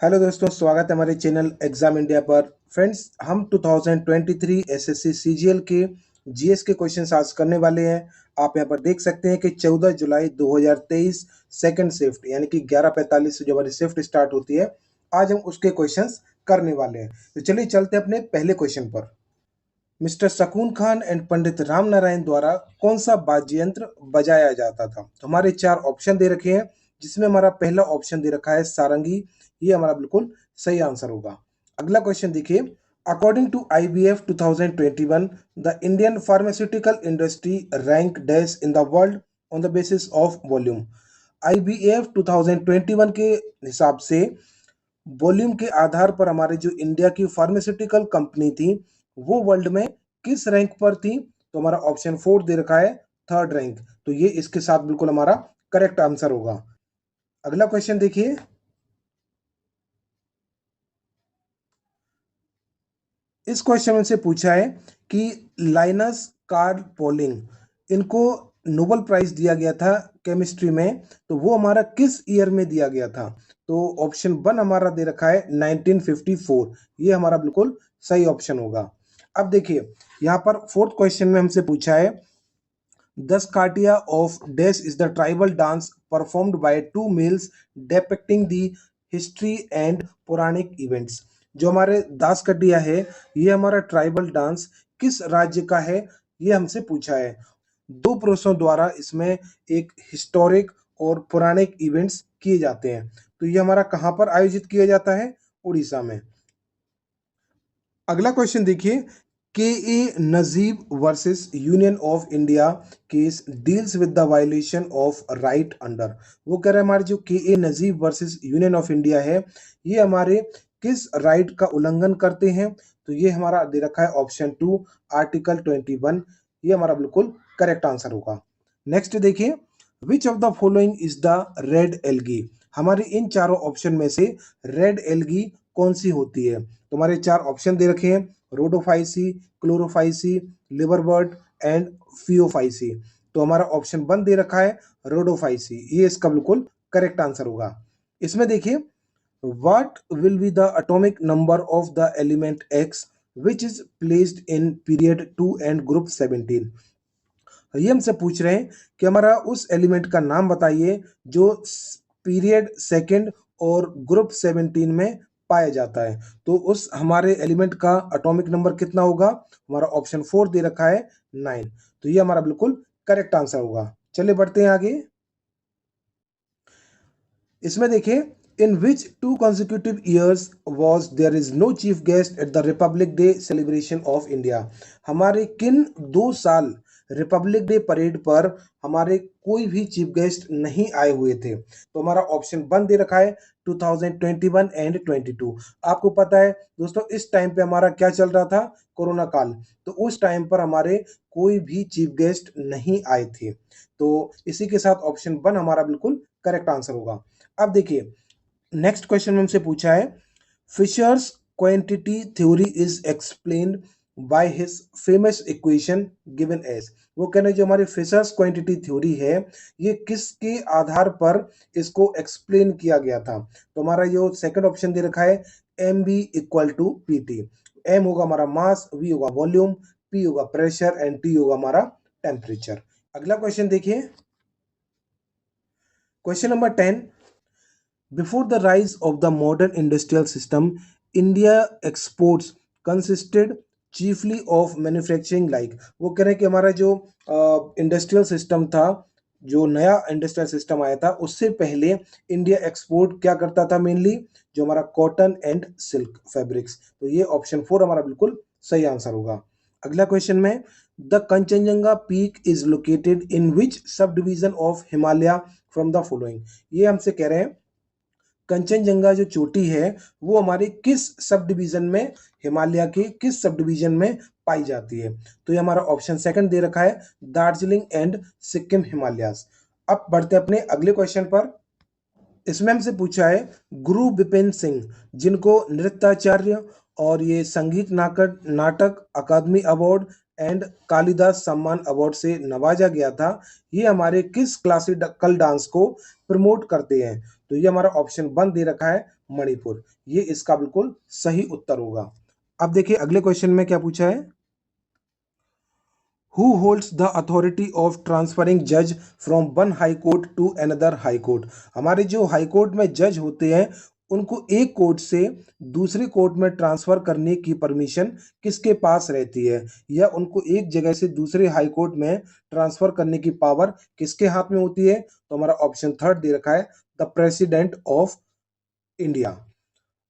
Hello दोस्तों, स्वागत है हमारे चैनल एग्जाम इंडिया पर। फ्रेंड्स, हम 2023 एसएससी सीजीएल के जीएस के क्वेश्चंस आज करने वाले हैं। आप यहां पर देख सकते हैं कि 14 जुलाई 2023 सेकंड शिफ्ट यानी कि 11:45 से जो हमारी शिफ्ट स्टार्ट होती है, आज हम उसके क्वेश्चंस करने वाले हैं। तो चलिए चलते हैं अपने पहले क्वेश्चन पर। मिस्टर शकून खान एंड पंडित राम नारायण द्वारा कौन सा वाद्य यंत्र बजाया जाता था? तो हमारे चार ऑप्शन दे रखे हैं, जिसमें हमारा पहला ऑप्शन दे रखा है सारंगी। ये हमारा बिल्कुल सही आंसर होगा। अगला क्वेश्चन देखिए। According to IBF 2021, the Indian pharmaceutical industry rank dash in the world on the basis of volume. IBF 2021 के हिसाब से वॉल्यूम के आधार पर हमारे जो इंडिया की फार्मास्यूटिकल कंपनी थी, वो वर्ल्ड में किस रैंक पर थी? तो हमारा ऑप्शन 4 दे रखा है, थर्ड रैंक। तो ये इसके साथ बिल्कुल हमारा करेक्ट आंसर होगा। अगला क्वेश्चन देखिए। इस क्वेश्चन में से पूछा है कि लाइनस कार्ल पॉलिंग, इनको नोबेल प्राइज दिया गया था केमिस्ट्री में, तो वो हमारा किस ईयर में दिया गया था? तो ऑप्शन 1 हमारा दे रखा है 1954। ये हमारा बिल्कुल सही ऑप्शन होगा। अब देखिए, यहाँ पर फोर्थ क्वेश्चन में हमसे पूछा है, द स्काटिया ऑफ डैश is the tribal dance performed by two males depicting the history and पौराणिक इवेंट्स। जो हमारे दास कटिया है, ये हमारा ट्राइबल डांस किस राज्य का है? ये हमसे पूछा है। दो पुरुषों द्वारा इसमें एक हिस्टोरिक और पौराणिक इवेंट्स किए जाते हैं। तो ये हमारा कहाँ पर आयोजित किया जाता है? उड़ीसा में। अगला क्वेश्चन देखिए। K A Najeeb versus Union of India case deals with the violation of right under. वो कह रहे हैं हमारे जो K A Najeeb versus Union of India है, ये हमारे किस राइट का उल्लंघन करते हैं? तो ये हमारा दे रखा है ऑप्शन 2, आर्टिकल 21। ये हमारा बिल्कुल करेक्ट आंसर होगा। नेक्स्ट देखिए। विच of the following is the red algae? हमारे इन चारों ऑप्शन में से रेड एल्गी कौन सी होती है? तो हमारे चार ऑप्शन दे रखे हैं, रोडोफाइसी, क्लोरोफाइसी, लिवरबर्ट एंड फियोफाइसी। तो हमारा ऑप्शन 1 दे रखा है रोडोफाइसी। ये इसका बिल्कुल करेक्ट आंसर होगा। इसमें देखिए, what will be the atomic number of the element X which is placed in period 2 and group 17? ये हमसे पूछ रहे हैं कि हमारा उस एलिमेंट का नाम बताइए जो पीरियड सेकंड और ग्रुप 17 में पाया जाता है। तो उस हमारे एलिमेंट का एटॉमिक नंबर कितना होगा? हमारा ऑप्शन 4 दे रखा है 9। तो ये हमारा बिल्कुल करेक्ट आंसर होगा। चलिए बढ़ते हैं आगे। इसमें देखिए, in which two consecutive years was there is no chief guest at the Republic Day celebration of India? हमारे किन 2 साल रिपब्लिक डे परेड पर हमारे कोई भी चीफ गेस्ट नहीं आए हुए थे? तो हमारा ऑप्शन 1 दे रखा है 2021 एंड 22। आपको पता है दोस्तों, इस टाइम पे हमारा क्या चल रहा था? कोरोना काल। तो उस टाइम पर हमारे कोई भी चीफ गेस्ट नहीं आए थे। तो इसी के साथ ऑप्शन 1 हमारा बिल्कुल करेक्ट आंसर होगा। अब देखिए, नेक्स्ट क्वेश्चन में हमसे पूछा है, Fisher's quantity theory is explained by his famous equation given as. वो कह रहे हैं जो हमारी फिशर्स क्वांटिटी थ्योरी है, ये किसके आधार पर इसको एक्सप्लेन किया गया था? तो हमारा जो सेकंड ऑप्शन दे रखा है, M V equal to P T. M होगा हमारा मास, वी होगा वॉल्यूम, पी होगा प्रेशर एंड टी होगा हमारा टेम्परेचर। अगला क्वेश्चन देखिए। Question number 10। Before the rise of the modern industrial system, India exports consisted chiefly of manufacturing like। वो कह रहे हैं कि हमारा जो इंडस्ट्रियल सिस्टम था, जो नया इंडस्ट्रियल सिस्टम आया था, उससे पहले इंडिया एक्सपोर्ट क्या करता था? मेनली जो हमारा कॉटन एंड सिल्क फैब्रिक्स। तो ये ऑप्शन 4 हमारा बिल्कुल सही आंसर होगा। अगला क्वेश्चन में, the Kanchenjunga peak is located in which sub division of Himalaya from the following. ये हमसे कह रहे हैं कंचनजंगा जो चोटी है, वो हमारे किस सब डिवीजन में, हिमालय के किस सब डिवीजन में पाई जाती है? तो ये हमारा ऑप्शन सेकंड दे रखा है, दार्जिलिंग एंड सिक्किम हिमालयास। अब बढ़ते हैं अपने अगले क्वेश्चन पर। इसमें हमसे पूछा है, गुरु बिपिन सिंह, जिनको नृत्याचार्य और ये संगीत नाटक नाटक अकादमी अवार्ड एंड कालिदास सम्मान अवार्ड से नवाजा गया था, ये हमारे किस क्लासिकल डांस को प्रमोट करते हैं? तो ये हमारा ऑप्शन 1 दे रखा है मणिपुर, ये इसका बिल्कुल सही उत्तर होगा। अब देखिए अगले क्वेश्चन में क्या पूछा है, who holds the authority of transferring जज from one high court to another high court. हमारे जो हाई कोर्ट में जज होते हैं उनको एक कोर्ट से दूसरे कोर्ट में ट्रांसफर करने की परमिशन किसके पास रहती है, या उनको एक जगह से दूसरे हाई कोर्ट में ट्रांसफर करने की पावर किसके हाथ में होती है, तो हमारा ऑप्शन 3 दे रखा है द प्रेसिडेंट ऑफ इंडिया।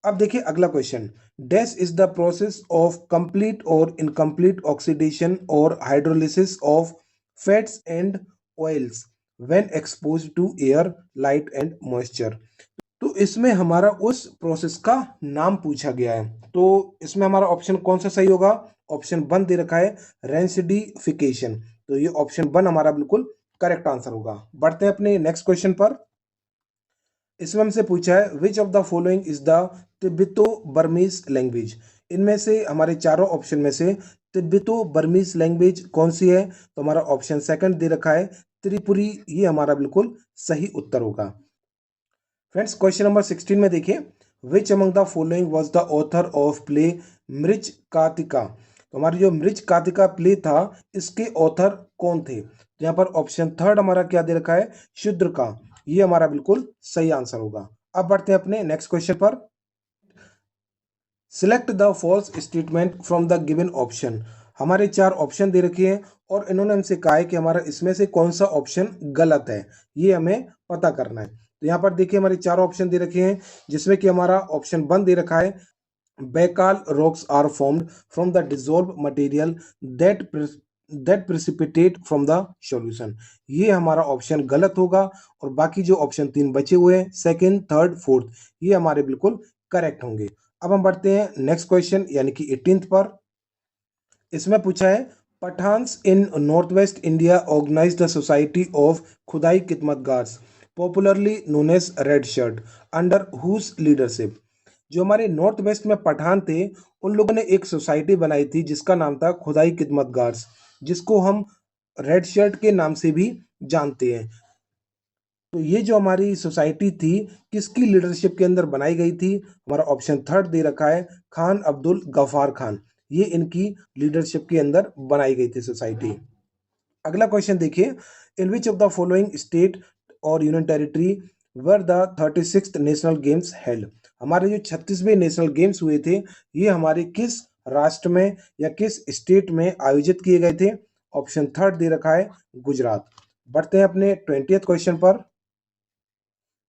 अब देखिए अगला question, dash is the process of complete और इनकम्प्लीट ऑक्सीडेशन और hydrolysis of fats and oils when exposed to air light and moisture. तो इसमें हमारा उस प्रोसेस का नाम पूछा गया है, तो इसमें हमारा ऑप्शन कौन सा सही होगा, ऑप्शन 1 दे रखा है रेंसिडिफिकेशन, तो ये ऑप्शन 1 हमारा बिल्कुल करेक्ट आंसर होगा। बढ़ते हैं अपने नेक्स्ट क्वेश्चन पर। इसमें हमसे पूछा है which of the following is the तिब्बतो Burmese language. इनमें से हमारे चारों ऑप्शन में से तिब्बतो बर्मीज लैंग्वेज कौन सी है, तो हमारा ऑप्शन 2 दे रखा है त्रिपुरी, ये हमारा बिल्कुल सही उत्तर होगा। फ्रेंड्स क्वेश्चन नंबर 16 में देखिए, which among the following was the author of play मृज कार्तिका। तो हमारी जो मृज कार्तिका प्ले था इसके ऑथर कौन थे, तो यहाँ पर ऑप्शन 3 हमारा क्या दे रखा है शूद्र का, ये हमारा बिल्कुल सही आंसर होगा। अब बढ़ते हैं अपने नेक्स्ट क्वेश्चन पर। Select the false statement from the given option. हमारे 4 ऑप्शन दे रखे हैं और इन्होंने हमसे कहा है कि हमारा इसमें से कौन सा ऑप्शन गलत है, ये हमें पता करना है। तो यहाँ पर देखिए हमारे 4 ऑप्शन दे रखे हैं, जिसमें कि हमारा ऑप्शन 1 दे रखा है Baikal rocks are formed from the dissolve material that that precipitate from the solution, ये हमारा ऑप्शन गलत होगा। और बाकी जो ऑप्शन 3 बचे हुए हैं सेकंड, थर्ड, फोर्थ, ये हमारे बिल्कुल करेक्ट होंगे। अब हम बढ़ते हैं नेक्स्ट क्वेश्चन यानी कि 18th पर। इसमें पूछा है Pathans in north west India organise the society of Khudai Khidmatgars popularly known as red shirt under whose leadership. जो हमारे नॉर्थ वेस्ट में पठान थे उन लोगों ने एक सोसाइटी बनाई थी जिसका नाम था खुदाई खिदमतगार्स, जिसको हम रेड शर्ट के नाम से भी जानते हैं। तो ये जो हमारी सोसाइटी थी किसकी लीडरशिप के अंदर बनाई गई थी, हमारा ऑप्शन 3 दे रखा है खान अब्दुल गफार खान, ये इनकी लीडरशिप के अंदर बनाई गई थी सोसाइटी। अगला क्वेश्चन देखिए, in which of the following state और union territory were the 36th national games held. हमारे जो 36वें नेशनल गेम्स हुए थे ये हमारे किस राष्ट्र में या किस स्टेट में आयोजित किए गए थे, ऑप्शन 3 दे रखा है गुजरात। बढ़ते हैं अपने 20th क्वेश्चन पर।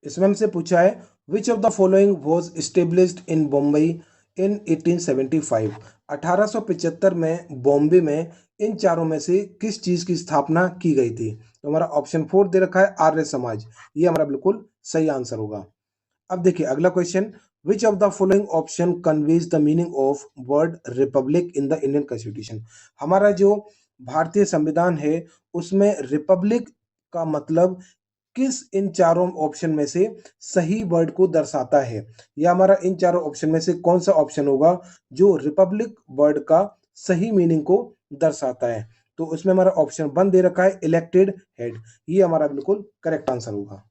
इसमें हमसे पूछा है which of the following was established in Bombay in 1875। 1875 में बॉम्बे में इन चारों में से किस चीज की स्थापना की गई थी, तो हमारा ऑप्शन 4 दे रखा है आर्य समाज, ये हमारा बिल्कुल सही आंसर होगा। अब देखिए अगला question, which of the following option conveys the meaning of word Republic in the Indian constitution. हमारा जो भारतीय संविधान है उसमें रिपब्लिक का मतलब किस इन चारों ऑप्शन में से सही वर्ड को दर्शाता है, या हमारा इन चारों ऑप्शन में से कौन सा ऑप्शन होगा जो रिपब्लिक वर्ड का सही मीनिंग को दर्शाता है, तो उसमें हमारा ऑप्शन 1 दे रखा है इलेक्टेड हेड, ये हमारा बिल्कुल करेक्ट आंसर होगा।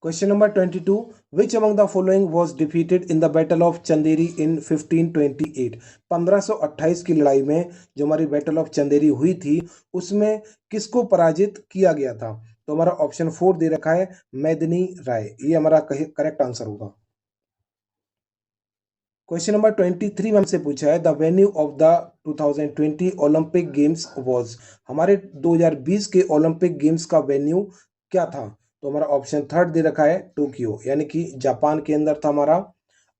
Question number 22, which among the following was defeated in the battle of Chanderi in 1528। 1528 की लड़ाई में जो हमारी बैटल ऑफ चंदेरी हुई थी उसमें किसको पराजित किया गया था, तो हमारा ऑप्शन 4 दे रखा है मेदिनी राय, ये हमारा करेक्ट आंसर होगा। क्वेश्चन नंबर 23 में हमसे पूछा है the venue of the 2020 Olympic games was. हमारे 2020 के ओलंपिक गेम्स का वेन्यू क्या था, तो हमारा ऑप्शन 3 दे रखा है टोक्यो, यानी कि जापान के अंदर था हमारा।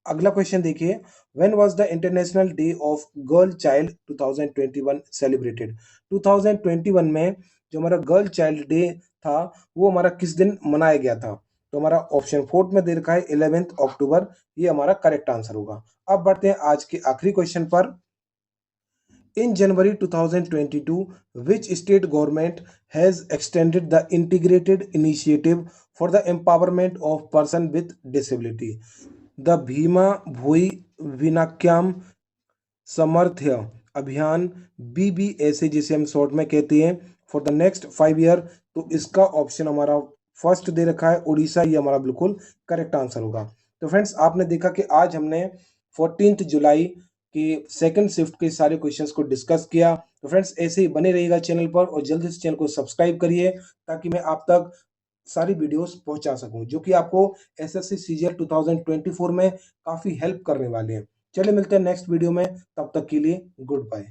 अगला क्वेश्चन देखिए, when was the international day of girl child 2021 celebrated. 2021 में जो हमारा गर्ल चाइल्ड डे था वो हमारा किस दिन मनाया गया था, तो हमारा ऑप्शन 4 में दे रखा है 11 अक्टूबर, ये हमारा करेक्ट आंसर होगा। अब बढ़ते हैं आज के आखिरी क्वेश्चन पर। इन जनवरी 2022 which state government has extended the integrated initiative for the empowerment of person with disability, the Bhima भोई विनाक्याम समर्थ्य अभियान, BBSA जिसे हम शॉर्ट में कहते हैं, फॉर द नेक्स्ट 5 ईयर, तो इसका ऑप्शन हमारा फर्स्ट दे रखा है उड़ीसा, ये हमारा बिल्कुल करेक्ट आंसर होगा। तो फ्रेंड्स आपने देखा कि आज हमने 14 जुलाई के सेकंड शिफ्ट के सारे क्वेश्चंस को डिस्कस किया। तो फ्रेंड्स ऐसे ही बने रहिएगा चैनल पर और जल्दी से चैनल को सब्सक्राइब करिए ताकि मैं आप तक सारी वीडियोस पहुंचा सकूं जो कि आपको एसएससी सीजीएल 2024 में काफी हेल्प करने वाले हैं। चलिए मिलते हैं नेक्स्ट वीडियो में, तब तक के लिए गुड बाय।